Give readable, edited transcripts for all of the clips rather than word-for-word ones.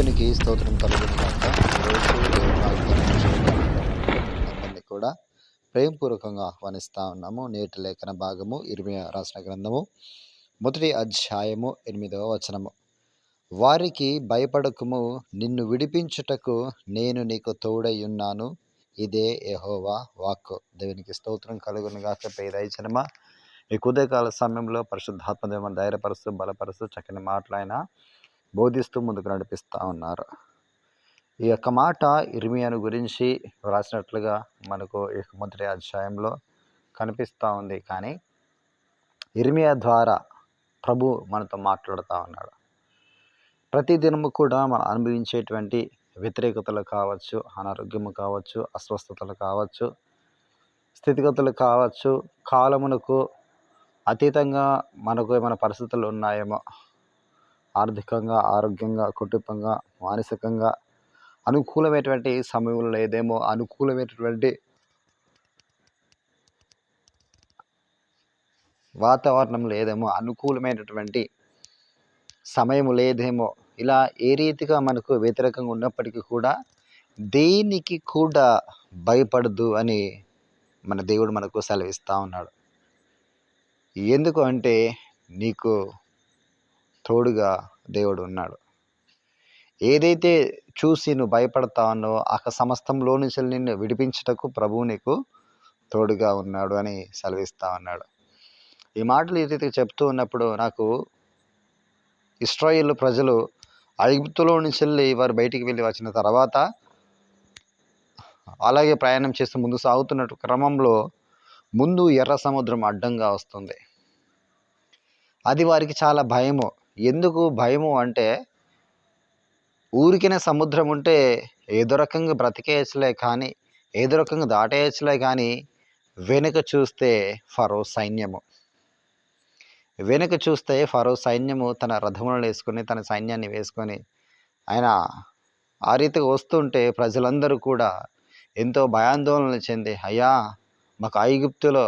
దేవునికి స్తోత్రం కలుగును గాక. ఈరోజు దేవుని వాగ్దానం చేయడానికి అందరినీ కూడా ప్రేమపూర్వకంగా ఆహ్వానిస్తా ఉన్నాము. నేటి లేఖన భాగము ఇర్మియా రాసిన గ్రంథము 1వ అధ్యాయము 8వ వచనము. వారికి భయపడకుము, నిన్ను విడిపించుటకు నేను నీకు తోడై ఉన్నాను, ఇదే యెహోవా వాక్కు. దేవునికి స్తోత్రం కలుగును గాక. పేదైచనమా ఈ ఉదయకాల సమయంలో పరిశుద్ధాత్మ దేవుని ధైర్యపరుస్తూ బలపరుస్తూ చక్కని మాటలైన బోధిస్తూ ముందుకు నడిపిస్తూ ఉన్నారు. ఈ యొక్క మాట ఇర్మియాను గురించి వ్రాసినట్లుగా మనకు ఈ 1వ అధ్యాయంలో కనిపిస్తూ ఉంది. కానీ ఇర్మియా ద్వారా ప్రభు మనతో మాట్లాడుతూ ఉన్నాడు. ప్రతిదినము కూడా మనం అనుభవించేటువంటి వ్యతిరేకతలు కావచ్చు, అనారోగ్యము కావచ్చు, అస్వస్థతలు కావచ్చు, స్థితిగతులు కావచ్చు, కాలమునకు అతీతంగా మనకు ఏమైనా పరిస్థితులు ఉన్నాయేమో, ఆర్థికంగా, ఆరోగ్యంగా, కుటుంబంగా, మానసికంగా అనుకూలమైనటువంటి సమయంలో లేదేమో, అనుకూలమైనటువంటి వాతావరణం లేదేమో, అనుకూలమైనటువంటి సమయం లేదేమో, ఇలా ఏ రీతిగా మనకు వ్యతిరేకంగా ఉన్నప్పటికీ కూడా దేనికి కూడా భయపడదు అని మన దేవుడు మనకు సెలవిస్తూ ఉన్నాడు. ఎందుకు అంటే నీకు తోడుగా దేవుడు ఉన్నాడు. ఏదైతే చూసి నువ్వు భయపడతావో ఆ సమస్తంలో నుంచి నిన్ను విడిపించుటకు ప్రభువు నీకు తోడుగా ఉన్నాడు అని సెలవిస్తూ ఉన్నాడు. ఈ మాటలు ఈ రీతిగా చెప్తూ ఉన్నప్పుడు నాకు ఇశ్రాయేలు ప్రజలు ఐగుప్తులో నుంచి వారు బయటికి వెళ్ళి వచ్చిన తర్వాత అలాగే ప్రయాణం చేస్తూ ముందు సాగుతున్న క్రమంలో ముందు ఎర్ర సముద్రం అడ్డంగా వస్తుంది. అది వారికి చాలా భయము. ఎందుకు భయము అంటే ఊరికినే సముద్రం ఉంటే ఏదో రకంగా బ్రతికేయచ్చులే, కానీ ఏదో రకంగా దాటేయచ్చులే, కానీ వెనుక చూస్తే ఫరో సైన్యము, వెనుక చూస్తే ఫరో సైన్యము తన రథములను వేసుకొని, తన సైన్యాన్ని వేసుకొని ఆయన ఆ రీతిగా వస్తుంటే ప్రజలందరూ కూడా ఎంతో భయాందోళన చెంది, అయ్యా మాకు ఐగుప్తులో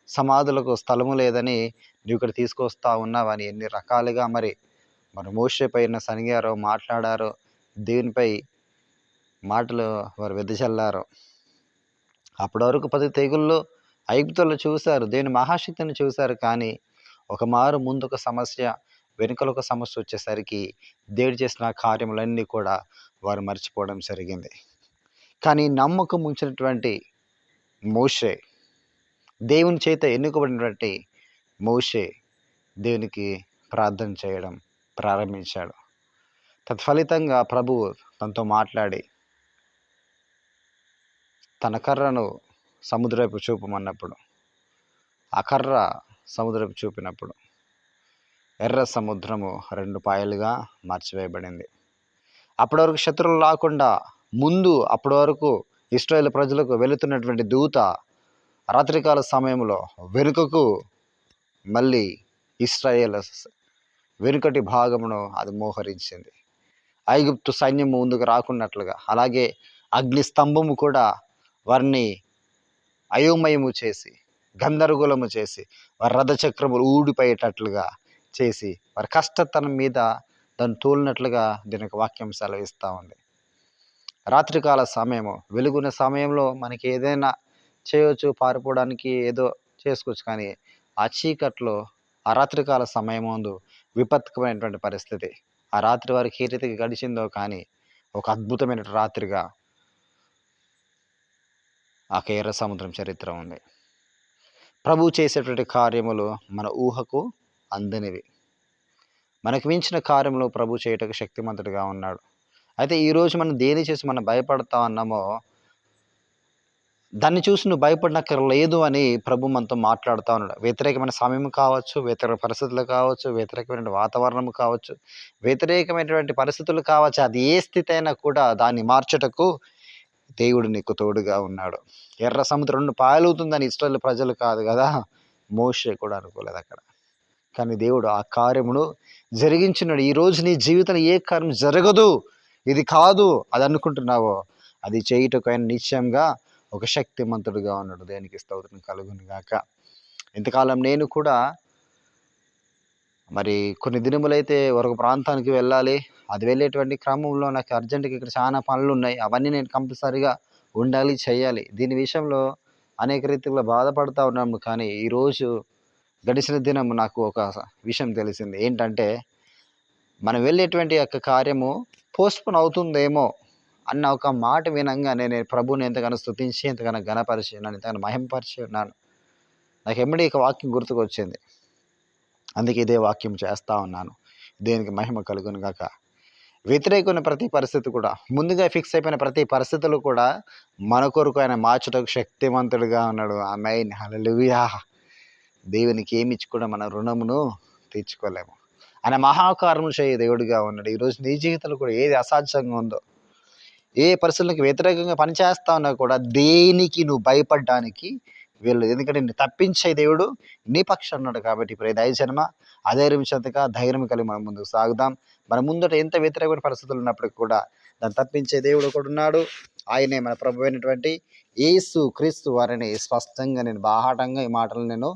సమాధులకు స్థలము లేదని నువ్వు ఇక్కడ తీసుకొస్తా ఉన్నావని ఎన్ని రకాలుగా మరి మోషే పైన సనిగారో, మాట్లాడారో, దేవునిపై మాటలు వారు వెదజల్లారు. అప్పటి వరకు 10 తెగుళ్ళు ఐగుప్తులు చూశారు, దేవుని మహాశక్తిని చూశారు. కానీ ఒక మారు ముందు ఒక సమస్య, వెనుకల ఒక సమస్య వచ్చేసరికి దేవుడు చేసిన కార్యములన్నీ కూడా వారు మర్చిపోవడం జరిగింది. కానీ నమ్మకం ఉంచినటువంటి మోషే, దేవుని చేత ఎన్నుకోబడినటువంటి మోషే దేవునికి ప్రార్థన చేయడం ప్రారంభించాడు. తత్ఫలితంగా ప్రభువు తనతో మాట్లాడి తన కర్రను సముద్రపు చూపమన్నప్పుడు ఆ కర్ర సముద్రపు చూపినప్పుడు ఎర్ర సముద్రము 2 పాయలుగా మార్చివేయబడింది. అప్పటి వరకు శత్రువులు రాకుండా ముందు అప్పటి వరకు ఇశ్రాయేలు ప్రజలకు వెళుతున్నటువంటి దూత రాత్రికాల సమయంలో వెనుకకు మళ్ళీ ఇశ్రాయేల్ వెనుకటి భాగమును అది మోహరించింది. ఐగుప్తు సైన్యం ముందుకు రాకున్నట్లుగా, అలాగే అగ్ని స్తంభము కూడా వారిని అయోమయము చేసి, గందరగోళము చేసి, వారి రథచక్రములు ఊడిపోయేటట్లుగా చేసి, వారి కష్టతనం మీద దాన్ని తోలినట్లుగా దీనికి వాక్యం సెలవిస్తూ ఉంది. రాత్రికాల సమయము, వెలుగున్న సమయంలో మనకి ఏదైనా చేయవచ్చు, పారిపోవడానికి ఏదో చేసుకోవచ్చు. కానీ ఆ చీకట్లో ఆ రాత్రికాల సమయం ముందు విపత్కరమైనటువంటి పరిస్థితి. ఆ రాత్రి వారికి ఏ రీతిగా గడిచిందో కానీ ఒక అద్భుతమైన రాత్రిగా ఆ ఎర్ర సముద్రం చరిత్ర ఉంది. ప్రభు చేసేటువంటి కార్యములు మన ఊహకు అందనివి. మనకు మించిన కార్యములు ప్రభు చేయటకు శక్తిమంతుడిగా ఉన్నాడు. అయితే ఈరోజు మనం దేని చేసి మనం భయపడతా ఉన్నామో దాన్ని చూసి నువ్వు భయపడనక్కర్లేదు అని ప్రభు మనతో మాట్లాడుతూ ఉన్నాడు. వ్యతిరేకమైన సమయం కావచ్చు, వ్యతిరేక పరిస్థితులు కావచ్చు, వ్యతిరేకమైన వాతావరణం కావచ్చు, వ్యతిరేకమైనటువంటి పరిస్థితులు కావచ్చు, అది ఏ స్థితి అయినా కూడా దాన్ని మార్చుటకు దేవుడు నీకు తోడుగా ఉన్నాడు. ఎర్ర సముద్రం 2 పాయలవుతుందని ఇశ్రాయేలు ప్రజలు కాదు కదా, మోషే కూడా అనుకోలేదు అక్కడ. కానీ దేవుడు ఆ కార్యమును జరిగించినాడు. ఈరోజు నీ జీవితంలో ఏ కార్యం జరగదు, ఇది కాదు అది అనుకుంటున్నావో అది చేయుటకు ఆయన నిశ్చయంగా ఒక శక్తిమంతుడుగా ఉన్నాడు. దేనికి స్తోత్రం కలుగును గాక. ఇంతకాలం నేను కూడా మరి కొన్ని దినములైతే ఒక ప్రాంతానికి వెళ్ళాలి. అది వెళ్ళేటువంటి క్రమంలో నాకు అర్జెంట్‌గా ఇక్కడ చాలా పనులున్నాయి. అవన్నీ నేను కంపల్సరీగా ఉండాలి, చేయాలి. దీని విషయంలో అనేక రీతిలో బాధపడతా ఉన్నాము. కానీ ఈరోజు గడిచిన దినం నాకు ఒక విషయం తెలిసింది. ఏంటంటే, మనం వెళ్ళేటువంటి యొక్క కార్యము పోస్ట్‌పోన్ అవుతుందేమో అన్న ఒక మాట వినంగానే నేను ప్రభువుని ఎంతగానో స్తుతించి, ఎంతగానో ఘనపరిచి, నన్ను ఎంతగానో మహిమపరిచి ఉన్నాను. నాకు ఎమ్మటే ఇక వాక్యం గుర్తుకొచ్చింది. అందుకే ఇదే వాక్యం చేస్తా ఉన్నాను. దేవునికి మహిమ కలుగును గాక. వ్యతిరేకమైన ప్రతి పరిస్థితి కూడా, ముందుగా ఫిక్స్ అయిపోయిన ప్రతి పరిస్థితులు కూడా మన కొరకు ఆయన మార్చుటకు శక్తిమంతుడుగా ఉన్నాడు. ఆమేన్. హల్లెలూయా! దేవునికి ఏమిచ్చి కూడా మన రుణమును తీర్చుకోలేము. ఆయన మహాకార్యములు చేయ దేవుడుగా ఉన్నాడు. ఈరోజు నీ జీవితంలో కూడా ఏది అసాధ్యంగా ఉందో, ఏ పరిస్థితులకు వ్యతిరేకంగా పనిచేస్తా ఉన్నా కూడా దేనికి నువ్వు భయపడ్డానికి వీళ్ళు, ఎందుకంటే నిన్ను తప్పించే దేవుడు నీ పక్షాన ఉన్నాడు. కాబట్టి ఇప్పుడు దయజన్మ అధైర్యం చెందక ధైర్యం కలిగి మనం ముందుకు సాగుదాం. మన ముందట ఎంత వ్యతిరేకమైన పరిస్థితులు ఉన్నప్పటికీ కూడా దాన్ని తప్పించే దేవుడు ఒకడు ఉన్నాడు. ఆయనే మన ప్రభు అయినటువంటి యేసు క్రీస్తు వారిని స్పష్టంగా నేను బాహాటంగా ఈ మాటలు నేను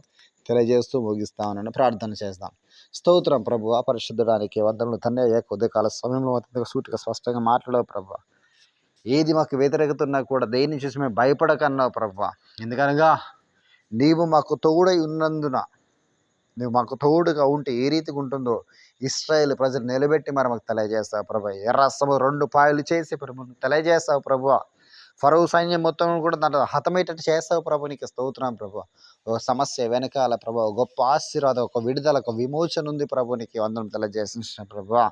తెలియజేస్తూ ముగిస్తా ఉన్నాను. ప్రార్థన చేద్దాం. స్తోత్రం ప్రభువా, పరిశుద్ధడానికి వందనములు తండ్రి. అయ్యా కొద్ది కాల సమయంలో అత్యంత సూటిగా స్పష్టంగా మాట్లాడావు ప్రభువా. ఏది మాకు వ్యతిరేకత ఉన్నా కూడా దేన్ని చూసి మేము భయపడకన్నావు ప్రభువా. ఎందుకనగా నీవు మాకు తోడై ఉన్నందున, నువ్వు మాకు తోడుగా ఉంటే ఏ రీతిగా ఉంటుందో ఇశ్రాయేలు ప్రజలు నిలబెట్టి మరి మాకు తెలియజేస్తావు ప్రభు. ఎర్ర సముద్రం 2 పాయలు చేసి ప్రభు తెలియజేస్తావు ప్రభువా. ఫరో సైన్యం మొత్తం కూడా దాంట్లో హతమయ్యేటట్టు చేస్తావు ప్రభు. నీకు స్తోత్రం ప్రభు. ఒక సమస్య వెనకాల ప్రభు గొప్ప ఆశీర్వాదం, ఒక విడుదల, ఒక విమోచన ఉంది ప్రభు. నీకు వందనం తెలియజేసిన ప్రభువా.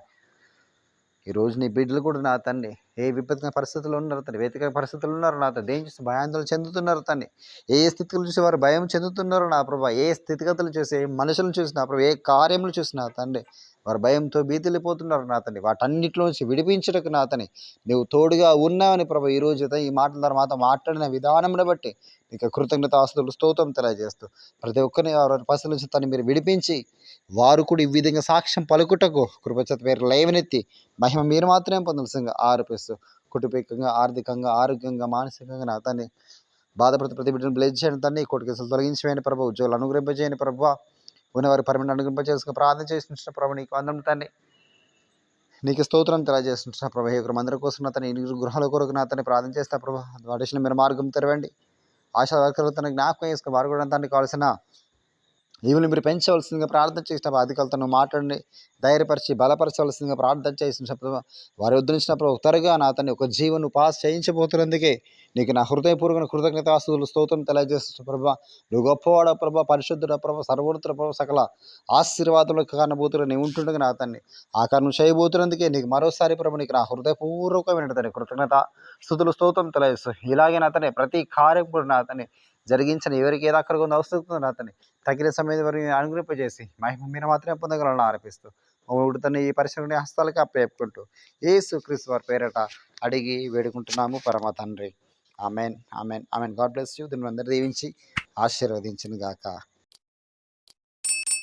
ఈరోజు నీ బిడ్డలు కూడా నా తండ్రి ఏ విపత్కర పరిస్థితుల్లో ఉన్నారు తండ్రి, వ్యతిరేక పరిస్థితులు ఉన్నారు నా తండ్రి. దేని చూసి భయాందోళన చెందుతున్నారు తండ్రి. ఏ స్థితిగతులు చూసి వారు భయం చెందుతున్నారు నా ప్రభా. ఏ స్థితిగతులు చూసి, ఏ మనుషులను చూసి నా ప్రభు, ఏ కార్యములు చూసి నా తండ్రి వారు భయంతో భీతిల్లిపోతున్నారు నా తండ్రి. వాటన్నిటిలో నుంచి విడిపించడానికి నా తండ్రి నువ్వు తోడుగా ఉన్నావని ప్రభు. ఈరోజు ఈ మాటల ద్వారా మాతో మాట్లాడిన విధానంను బట్టి నీకు కృతజ్ఞతాస్తుతులు స్తోత్రం తెలియజేస్తూ ప్రతి ఒక్కరిని వారి పరిస్థితుల నుంచి తను మీరు విడిపించి వారు కూడా ఈ విధంగా సాక్ష్యం పలుకుటకు కృపచేత పేరు లేవనెత్తి మహిమ మీరు మాత్రమే పొందవలసిందిగా ఆరోపిస్తూ కుటుంబికంగా, ఆర్థికంగా, ఆరోగ్యంగా, మానసికంగా నా తండ్రి బాధపడుతూ ప్రతి బిడ్డను బ్లెస్ చేయని తండ్రి. కోటి కేసులు తొలగించమని ప్రభు. ఉద్యోగులు అనుగ్రహింపజేయని ప్రభు. ఉన్నవారి పరమైన అనుగ్రహింపజేసుకుని ప్రార్థన చేసిన ప్రభు. నీకు అందరం తండ్రి నీకు స్తోత్రం తెలియజేస్తున్న ప్రభు. ఒకరు మందిరం కోసం నా తన ఇరువురు గృహాల కొరకు నా తను ప్రార్థన చేస్తా ప్రభు. వాటి మీరు మార్గం తెరవండి. ఆశా వర్కర్లు తన జ్ఞాపకం చేసుకుని వారు కూడా తనకి కావాల్సిన ఈవులు మీరు పెంచవలసిందిగా ప్రార్థన చేసిన అధికారులతో మాట్లాడి ధైర్యపరిచి బలపరచవలసిందిగా ప్రార్థన చేసినప్పుడు వారి ఉద్ధరించినప్పుడు త్వరగా నా అతన్ని ఒక జీవను పాస్ చేయించబోతున్నందుకే నీకు నా హృదయపూర్వక కృతజ్ఞతాస్తుతులు స్తోత్రం తెలియజేస్తున్న ప్రభా. నువ్వు గొప్పవాడ ప్రభా, పరిశుద్ధుడ ప్రభా, సర్వోన్నత ప్రభా, సకల ఆశీర్వాదాలకు కారణభూతులు నీవు ఉంటుండగా నా అతన్ని ఆ కారణం చేయబోతున్నందుకే నీకు మరోసారి ప్రభు నీకు నా హృదయపూర్వకమైన తన కృతజ్ఞత స్థుతులు స్తోత్రం తెలియజేస్తాను. ఇలాగే నా అతనే ప్రతి కార్యం కూడా నా అతన్ని జరిగించిన ఎవరికి ఏదో అక్కడ కొంత అవసరం నా అతన్ని తగిన సమయం వరకు అనుగ్రహింపజేసి మహిమ మీరు మాత్రమే పొందగలను ఆరోపిస్తూ తన ఈ పరిశ్రమని హస్తాలకి అప్పచెప్పుకుంటూ యేసు క్రీస్తు వారి పేరట అడిగి వేడుకుంటున్నాము పరమ తండ్రి. Amen, amen, amen. God bless you. దీన్ని అందరూ దీవించి ఆశీర్వదించును గాక.